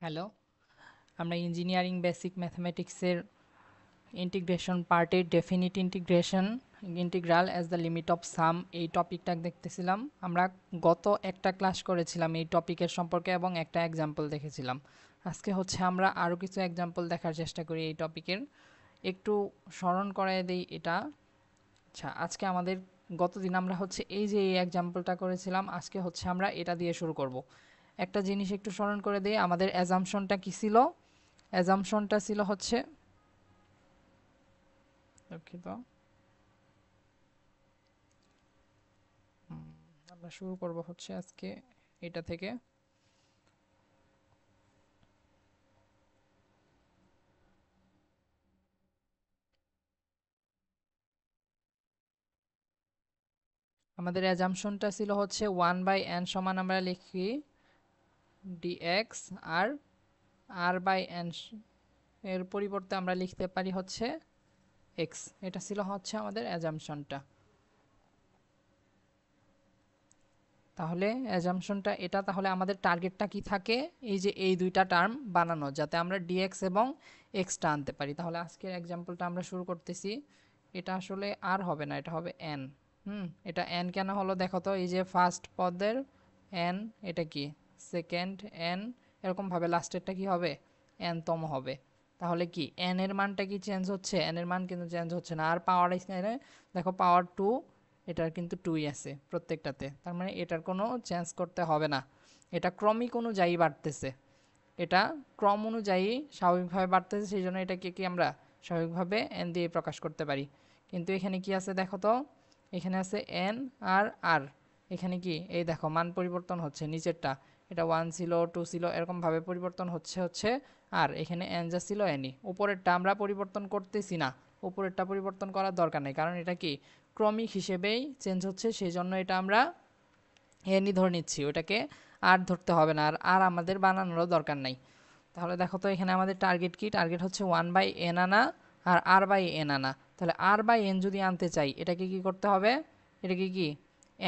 Hello, আমরা engineering basic ম্যাথমেটিক্সের integration পার্টের definite integration integral as the limit of some এই টপিকটা দেখতেছিলাম। আমরা গত একটা ক্লাস করেছিলাম এই টপিকের সম্পর্কে এবং একটা এক্সাম্পল দেখেছিলাম। আজকে হচ্ছে আমরা আরও কিছু এক্সাম্পল দেখার চেষ্টা করি এই টপিকের। একটু স্মরণ করায় দেই এটা। আচ্ছা, আজকে আমাদের গতদিন আমরা হচ্ছে এই যে এই এক্সাম্পলটা করেছিলাম, আজকে হচ্ছে আমরা এটা দিয়ে শুরু করব। একটা জিনিস একটু স্মরণ করে দিই, আমাদের অ্যাজাম্পশনটা কি ছিল? অ্যাজাম্পশনটা ছিল হচ্ছে, দুঃখিত, আমরা শুরু করব হচ্ছে আজকে এটা থেকে। আমাদের অ্যাজাম্পশনটা ছিল হচ্ছে 1/n সমান আমরা লিখি dx, আর r/n এর পরিবর্তে আমরা লিখতে পারি হচ্ছে x। এটা ছিল হচ্ছে আমাদের অ্যাজাম্পশনটা। তাহলে অ্যাজাম্পশনটা এটা, তাহলে আমাদের টার্গেটটা কি থাকে? এই যে এই দুইটা টার্ম বানানো, যাতে আমরা dx এবং xটা আনতে পারি। তাহলে আজকের এক্সাম্পলটা আমরা শুরু করতেছি। এটা আসলে আর হবে না, এটা হবে n। এটা n কেন হলো দেখো তো। এই যে ফার্স্ট পদের n, এটা কি সেকেন্ড n, এরকমভাবে লাস্টেরটা কি হবে? n তম হবে। তাহলে কি n এর মানটা কি চেঞ্জ হচ্ছে? n এর মান কিন্তু চেঞ্জ হচ্ছে না। আর পাওয়ার এখানে দেখো, পাওয়ার 2, এটার কিন্তু 2ই আছে প্রত্যেকটাতে। তার মানে এটার কোনো চেঞ্জ করতে হবে না। এটা ক্রমিক অনুযায়ী বাড়তেছে, এটা ক্রম অনুযায়ী স্বাভাবিকভাবে বাড়তেছে, সেই জন্য এটাকে কি আমরা স্বাভাবিকভাবে এন দিয়ে প্রকাশ করতে পারি। কিন্তু এখানে কি আছে দেখো তো, এখানে আছে এন আর আর। এখানে কি এই দেখো মান পরিবর্তন হচ্ছে নিচেরটা, এটা 1 ছিল 2 ছিল এরকমভাবে পরিবর্তন হচ্ছে। আর এখানে এন যা ছিল এনই, উপরেরটা আমরা পরিবর্তন করতেছি না। উপরেরটা পরিবর্তন করার দরকার নেই, কারণ এটা কি ক্রমিক হিসেবেই চেঞ্জ হচ্ছে, সেই জন্য এটা আমরা এনই ধরে নিচ্ছি, ওটাকে আর ধরতে হবে না। আর আর আমাদের বানানোরও দরকার নাই। তাহলে দেখো তো এখানে আমাদের টার্গেট কি? টার্গেট হচ্ছে 1/n আনা আর r/n আনা। তাহলে r/n যদি আনতে চাই, এটাকে কি করতে হবে? এটাকে কি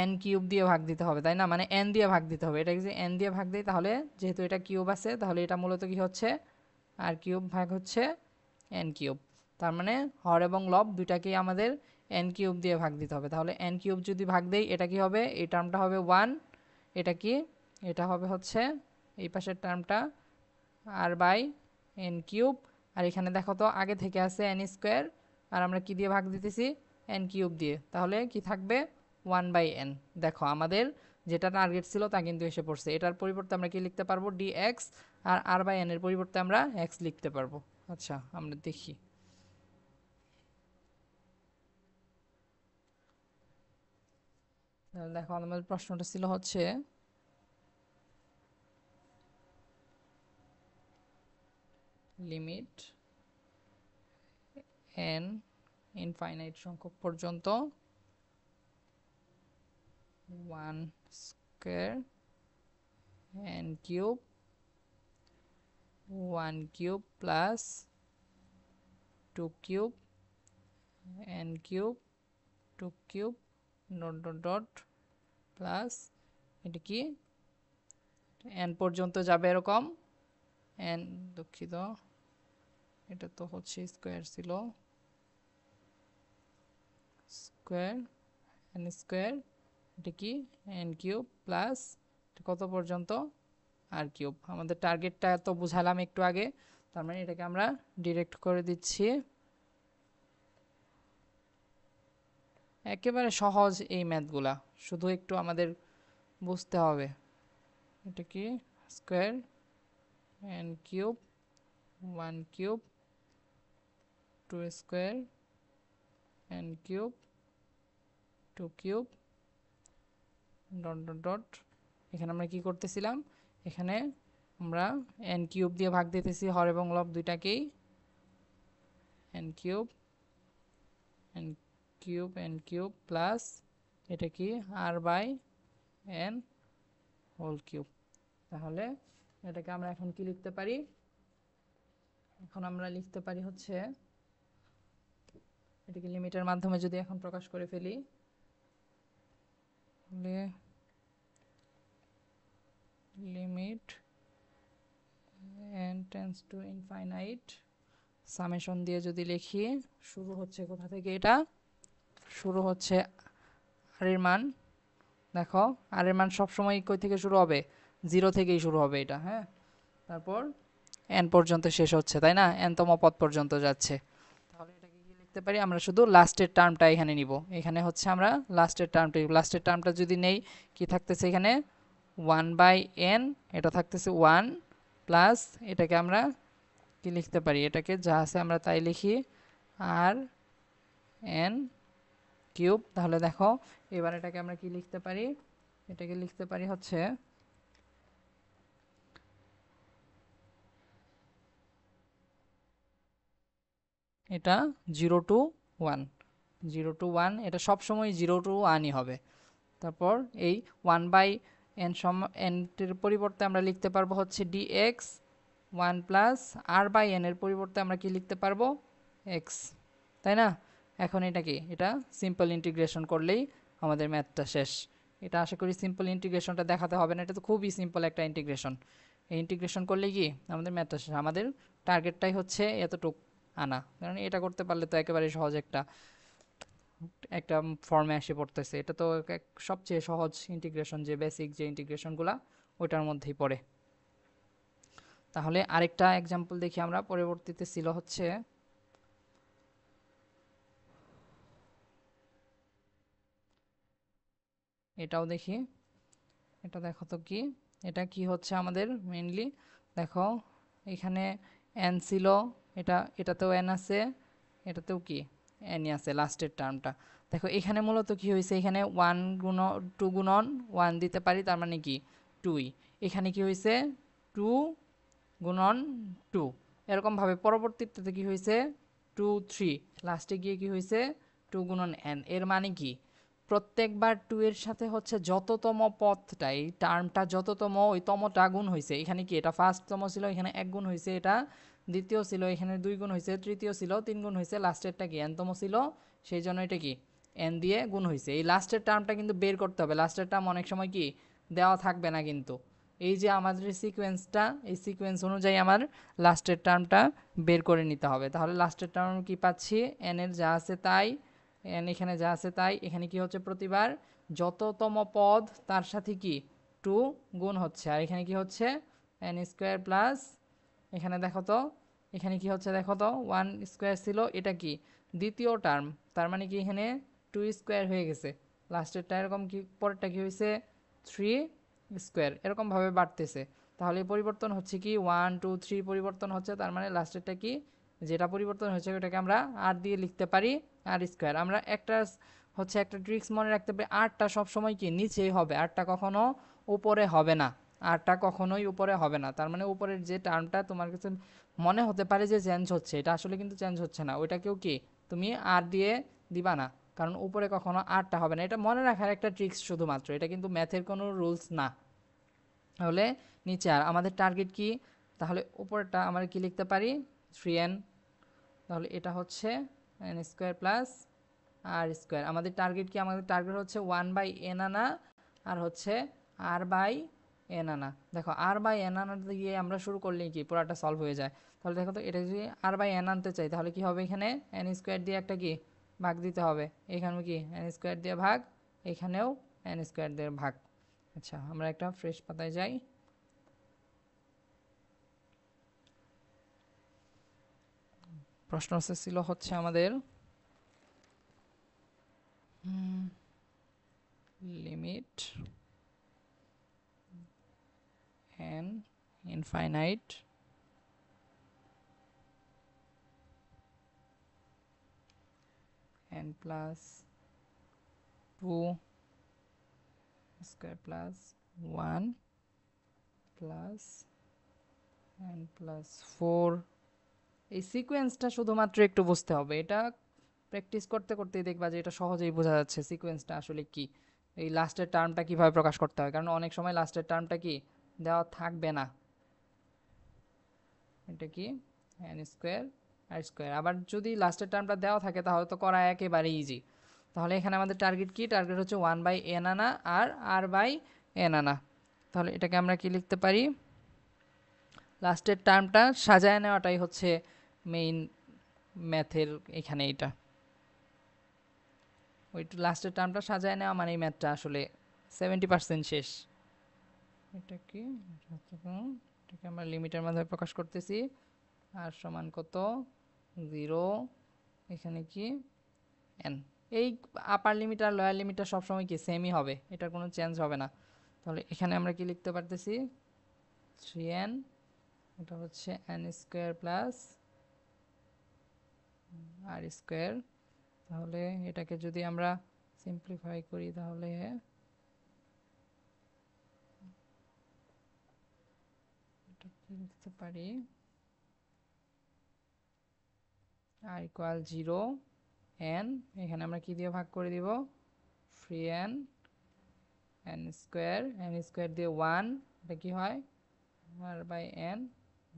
n কিউব দিয়ে ভাগ দিতে হবে, তাই না? মানে n দিয়ে ভাগ দিতে হবে। এটাকে যদি n দিয়ে ভাগ দিই, তাহলে যেহেতু এটা কিউব আছে, তাহলে এটা মূলত কি হচ্ছে? r কিউব ভাগ হচ্ছে n কিউব। তার মানে হর এবং লব দুইটাকেই আমাদের n কিউব দিয়ে ভাগ দিতে হবে। তাহলে n কিউব যদি ভাগ দেই, এটা কি হবে? এই টার্মটা হবে 1। এটা কি? এটা হবে হচ্ছে এই পাশের টার্মটা r/n কিউব। আর এখানে দেখো তো আগে থেকে আছে n স্কোয়ার, আর আমরা কি দিয়ে ভাগ দিতেছি? n কিউব দিয়ে। তাহলে কি থাকবে? 1/n। দেখো আমাদের যেটা টার্গেট ছিল তা কিন্তু এসে পড়ছে। এটার পরিবর্তে আমরা কি লিখতে পারবো? dx। আর r/n এর পরিবর্তে আমরা x লিখতে পারবো। আচ্ছা, আমরা দেখি। তাহলে দেখো আমাদের প্রশ্নটা ছিল হচ্ছে লিমিট n ইনফাইনাইট সংখ্যক পর্যন্ত 1 square n cube 1 cube plus 2 cube n cube 2 cube dot dot dot plus, এটা কি n পর্যন্ত যাবে এরকম n, দুঃখিত, এটা তো হচ্ছে স্কোয়ার ছিল, স্কোয়ার n স্কোয়ার, এটা কি n কিউব প্লাস কত পর্যন্ত? আর কিউব। আমাদের টার্গেটটা তো বুঝালাম একটু আগে, তার মানে এটাকে আমরা ডিরেক্ট করে দিচ্ছি। একেবারে সহজ এই ম্যাথগুলা, শুধু একটু আমাদের বুঝতে হবে। এটা কি square n cube 1 cube 2 square n cube 2 cube dot dot dot. এখানে আমরা কি করতেছিলাম? এখানে আমরা n কিউব দিয়ে ভাগ দিতেছি হর এবং লব দুইটাকেই। n cube n cube n cube plus, এটা কি r/n হোল কিউব। তাহলে এটাকে আমরা এখন কি লিখতে পারি? এখন আমরা লিখতে পারি হচ্ছে, এটাকে লিমিটের মাধ্যমে যদি এখন প্রকাশ করে ফেলি, limit tends to infinite summation দিয়ে যদি লিখি, শুরু হচ্ছে কোথা থেকে? এটা শুরু হচ্ছে আর এর মান, দেখো আর এর মান সবসময় কই থেকে শুরু হবে? 0 থেকেই শুরু হবে এটা, হ্যাঁ। তারপর n পর্যন্ত শেষ হচ্ছে, তাই না? n তম পদ পর্যন্ত যাচ্ছে। তাহলে এটাকে কি লিখতে পারি? আমরা শুধু লাস্টের টার্মটা এখানে নিব। এখানে হচ্ছে আমরা লাস্টের টার্মটা যদি নেই, কি থাকতেছে এখানে? 1/n, এটা থাকতেছে 1 প্লাস এটাকে আমরা কি লিখতে পারি? এটাকে যা আছে আমরা তাই লিখি, আর n কিউব। তাহলে দেখো এবার এটাকে আমরা কি লিখতে পারি? এটাকে লিখতে পারি হচ্ছে এটা 0 to 1, 0 to 1, এটা সবসময় 0 to 1ই হবে। তারপর এই 1/n এর পরিবর্তে আমরা লিখতে পারবো হচ্ছে dx 1 প্লাস r/n এর পরিবর্তে আমরা কি লিখতে পারবো? x, তাই না? এখন এটা কি? এটা সিম্পল ইন্টিগ্রেশন করলেই আমাদের ম্যাথটা শেষ। এটা আশা করি সিম্পল ইন্টিগ্রেশনটা দেখাতে হবে না, এটা তো খুবই সিম্পল একটা ইন্টিগ্রেশন। এই ইন্টিগ্রেশন করলেই কি আমাদের ম্যাথটা শেষ। আমাদের টার্গেটটাই হচ্ছে এতটুক আনা, কারণ এটা করতে পারলে তো একেবারে সহজ একটা একটা ফর্মে এসে পড়তেছে। এটা তো সবচেয়ে সহজ ইন্টিগ্রেশন, যে বেসিক যে ইন্টিগ্রেশনগুলা ওইটার মধ্যেই পড়ে। তাহলে আরেকটা এক্সাম্পল দেখি আমরা, পরবর্তীতে ছিল হচ্ছে এটাও দেখি। এটা দেখো তো কি, এটা কি হচ্ছে আমাদের মেইনলি, দেখো এখানে n ছিল, এটাতেও n আছে, এটাতেও কি n আছে লাস্টের টার্মটা। দেখো এখানে মূলত কি হয়েছে? এখানে 2 গুণন 1 দিতে পারি, তার মানে কি 2ই। এখানে কি হয়েছে? 2 গুণন 2, এরকমভাবে পরবর্তীতে কি হয়েছে? 2 3, লাস্টে গিয়ে কি হয়েছে? 2 গুণন n। এর মানে কি প্রত্যেকবার 2 এর সাথে হচ্ছে যততম পদটা, এই টার্মটা যততম ওই তমটা গুণ হয়েছে। এখানে কি এটা ফার্স্টতম ছিল, এখানে 1 গুণ হয়েছে, এটা দ্বিতীয় ছিল, এখানে 2 গুণ হয়েছে, তৃতীয় ছিল 3 গুণ হয়েছে, লাস্টেরটা কি n তম ছিল, সেই জন্য এটা কি n দিয়ে গুণ হয়েছে। এই লাস্টের টার্মটা কিন্তু বের করতে হবে। লাস্টের টার্ম অনেক সময় কি দেওয়া থাকবে না, কিন্তু এই যে আমাদের সিকোয়েন্সটা, এই সিকোয়েন্স অনুযায়ী আমার লাস্টের টার্মটা বের করে নিতে হবে। তাহলে লাস্টের টার্ম কি পাচ্ছি? n এর যা আছে তাই, n এখানে যা আছে তাই। এখানে কি হচ্ছে? প্রতিবার যততম পদ তার সাথে কি 2 গুণ হচ্ছে, আর এখানে কি হচ্ছে? n স্কোয়ার প্লাস, এখানে দেখো তো এখানে কি হচ্ছে? দেখো তো 1 স্কোয়ার ছিল, এটা কি দ্বিতীয় টার্ম, তার মানে কি এখানে 2 স্কোয়ার হয়ে গেছে। লাস্টেরটা এরকম কি, পরেরটা কি হয়েছে? 3 স্কোয়ার, এরকমভাবে বাড়তেছে। তাহলে পরিবর্তন হচ্ছে কি 1 2 3 পরিবর্তন হচ্ছে, তার মানে লাস্টেরটা কি যেটা পরিবর্তন হয়েছে ওটাকে আমরা আর দিয়ে লিখতে পারি, আর স্কোয়ার। আমরা একটা হচ্ছে একটা ট্রিক্স মনে রাখতে পারি, আরটা সবসময় কি নিচেই হবে, আরটা কখনো উপরে হবে না, আরটা কখনোই উপরে হবে না। তার মানে উপরের যে টার্মটা তোমার কাছে মনে হতে পারে যে চেঞ্জ হচ্ছে, এটা আসলে কিন্তু চেঞ্জ হচ্ছে না, ওইটাকেও কি তুমি আর দিয়ে দিবা না, কারণ উপরে কখনো আরটা হবে না। এটা মনে রাখার একটা ট্রিক্স শুধুমাত্র, এটা কিন্তু ম্যাথের কোনো রুলস না। তাহলে নিচে আর আমাদের টার্গেট কি? তাহলে উপরেরটা আমরা কি লিখতে পারি? 3n। তাহলে এটা হচ্ছে n স্কোয়ার প্লাস আর স্কোয়ার। আমাদের টার্গেট কি? আমাদের টার্গেট হচ্ছে 1/n আনা, আর হচ্ছে r/n আনা। দেখো r/n আনাতে গিয়ে আমরা শুরু করলেই কি পুরাটা সলভ হয়ে যায়। তাহলে দেখো তো এটা যদি r/n আনতে চাই, তাহলে কি হবে? এখানে n স্কোয়ার দিয়ে একটা কি ভাগ দিতে হবে, এখানে কি n স্কোয়ার দিয়ে ভাগ, এখানেও n স্কোয়ার দিয়ে ভাগ। আচ্ছা, আমরা একটা ফ্রেশ পাতায় যাই। প্রশ্ন ছিল হচ্ছে আমাদের limit n infinite n plus 2 square plus 1 plus n plus 4। এই সিকোয়েন্সটা শুধুমাত্র একটু বুঝতে হবে, এটা প্র্যাকটিস করতে করতেই দেখবা যে এটা সহজেই বোঝা যাচ্ছে সিকোয়েন্সটা আসলে কি, এই লাস্টের টার্মটা কিভাবে প্রকাশ করতে হয়। কারণ অনেক সময় লাস্টের টার্মটা কি দেওয়া থাকবে না, এটা কি n স্কোয়ার আর স্কোয়ার। আবার যদি লাস্টের টার্মটা দেওয়া থাকে তাহলে তো করা একেবারে ইজি। তাহলে এখানে আমাদের টার্গেট কি? টার্গেট হচ্ছে 1/n আনা আর r/n আনা। তাহলে এটাকে আমরা কি লিখতে পারি? লাস্টের টার্মটা সাজায় নেওয়াটাই হচ্ছে মেইন ম্যাথের এখানে এটা। ওই লাস্টের টার্মটা সাজায় নেওয়া মানে এই ম্যাথটা আসলে 70% শেষ। এটা কি, এটাকে আমরা লিমিটের মাধ্যমে প্রকাশ করতেছি। আর সমান কত, 0, এখানে কি n। এই আপার লিমিট আর লোয়ার লিমিটটা সবসময় কি সেমই হবে, এটার কোনো চেঞ্জ হবে না। তাহলে এখানে আমরা কি লিখতে পারতেছি, 3n, এটা হচ্ছে n স্কোয়ার প্লাস আর স্কোয়ার। তাহলে এটাকে যদি আমরা সিম্পলিফাই করি তাহলে এটা কি লিখতে পারি, আর ইকুয়াল 0, n, এখানে আমরা কি দিয়ে ভাগ করে দিব, 3n, n স্কোয়ার দিয়ে 1, এটা কি হয় r by n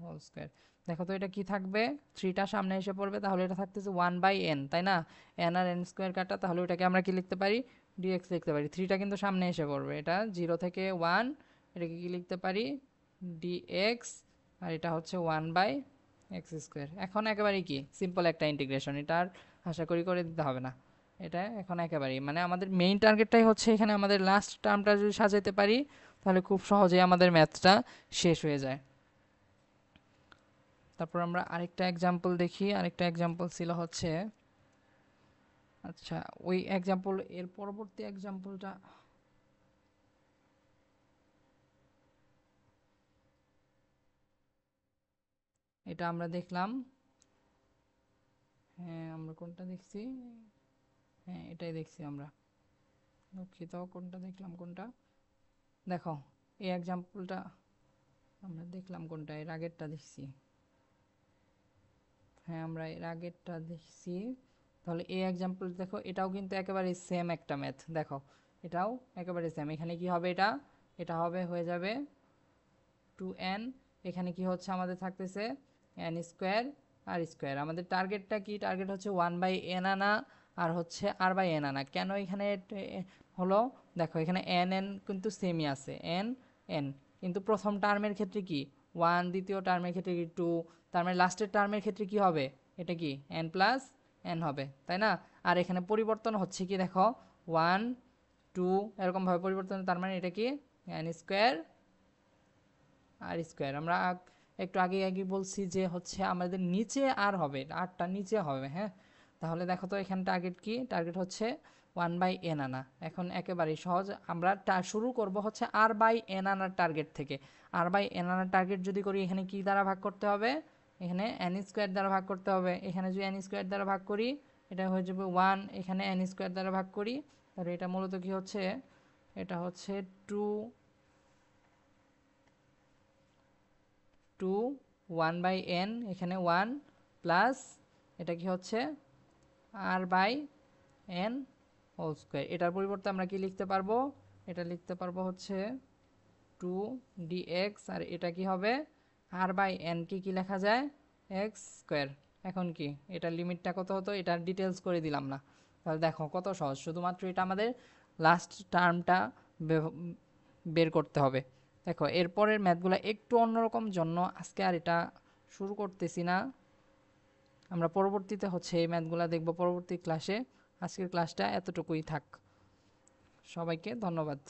whole square. দেখো তো এটা কি থাকবে, 3টা সামনে এসে পড়বে, তাহলে এটা থাকতেছে 1 বাই n, তাই না, n আর n স্কোয়ার কাটা, তাহলে ওটাকে আমরা কি লিখতে পারি, dx লিখতে পারি। 3টা কিন্তু সামনে এসে পড়বে, এটা 0 থেকে 1, এটাকে কি লিখতে পারি, dx, আর এটা হচ্ছে 1 বাই এক্স স্কোয়ার। এখন একেবারে কি সিম্পল একটা ইন্টিগ্রেশন, এটা আর আশা করি করে দিতে হবে না। এটা এখন একেবারেই মানে আমাদের মেইন টার্গেটটাই হচ্ছে এখানে আমাদের লাস্ট টার্মটা যদি সাজাইতে পারি তাহলে খুব সহজেই আমাদের ম্যাথটা শেষ হয়ে যায়। তারপর আমরা আরেকটা এক্সাম্পল দেখি। আরেকটা এক্সাম্পল ছিল হচ্ছে, আচ্ছা ওই এক্সাম্পল এর পরবর্তী এক্সাম্পলটা, এটা আমরা দেখলাম, হ্যাঁ আমরা কোনটা দেখছি, হ্যাঁ এটাই দেখছি আমরা, দুঃখিত কোনটা দেখলাম, কোনটা দেখো, এই এক্সাম্পলটা আমরা দেখলাম, কোনটা এর আগেরটা দেখছি, হ্যাঁ আমরা এর আগেরটা দেখছি। তাহলে এই এক্সাম্পল দেখো, এটাও কিন্তু একেবারে সেম একটা ম্যাথ, দেখো এটাও একেবারে সেম। এখানে কি হবে, এটা এটা হবে হয়ে যাবে 2n, এখানে কি হচ্ছে আমাদের থাকতেছে n স্কোয়ার আর স্কোয়ার। আমাদের টার্গেটটা কি, টার্গেট হচ্ছে 1 বাই n আনা আর হচ্ছে r বাই n আনা। কেন এখানে হলো, দেখো এখানে n n কিন্তু সেমই আছে, n n, কিন্তু প্রথম টার্মের ক্ষেত্রে কি 1, দ্বিতীয় টার্মের ক্ষেত্রে কি 2, তার মানে লাস্টের টার্মের ক্ষেত্রে কি হবে, এটা কি n প্লাস n হবে, তাই না। আর এখানে পরিবর্তন হচ্ছে কি দেখো 1 2 এরকমভাবে পরিবর্তন, তার মানে এটা কি n স্কোয়ার আর স্কোয়ার। আমরা একটু আগে আগে বলছি যে হচ্ছে আমাদের নিচে আর হবে, আরটা নিচে হবে, হ্যাঁ। তাহলে দেখো তো এখানে টার্গেট কি, টার্গেট হচ্ছে 1 বাই n আনা। এখন একেবারেই সহজ, আমরা শুরু করব হচ্ছে r বাই n আনার টার্গেট থেকে। r বাই n আনার টার্গেট যদি করি, এখানে কি দ্বারা ভাগ করতে হবে, এখানে n স্কোয়ার দ্বারা ভাগ করতে হবে। এখানে যদি n স্কোয়ার দ্বারা ভাগ করি এটা হয়ে যাবে 1, এখানে n স্কোয়ার দ্বারা ভাগ করি, তাহলে এটা মূলত কি হচ্ছে, এটা হচ্ছে 1 বাই n, এখানে 1 প্লাস এটা কি হচ্ছে r by n whole square. এটার পরিবর্তে আমরা কি লিখতে পারবো, এটা লিখতে পারবো হচ্ছে 2 dx, আর এটা কি হবে r বাই n কি কি লেখা যায়, x স্কোয়ার। এখন কি এটার লিমিটটা কত হতো, এটার ডিটেলস করে দিলাম না। তাহলে দেখো কত সহজ, শুধুমাত্র এটা আমাদের লাস্ট টার্মটা বের করতে হবে। দেখো এরপরের ম্যাথগুলো একটু অন্যরকম জন্য আজকে আর এটা শুরু করতেছি না, আমরা পরবর্তীতে হচ্ছে এই ম্যাথগুলো দেখব পরবর্তী ক্লাসে। আজকের ক্লাসটা এতটুকুই থাক, সবাইকে ধন্যবাদ।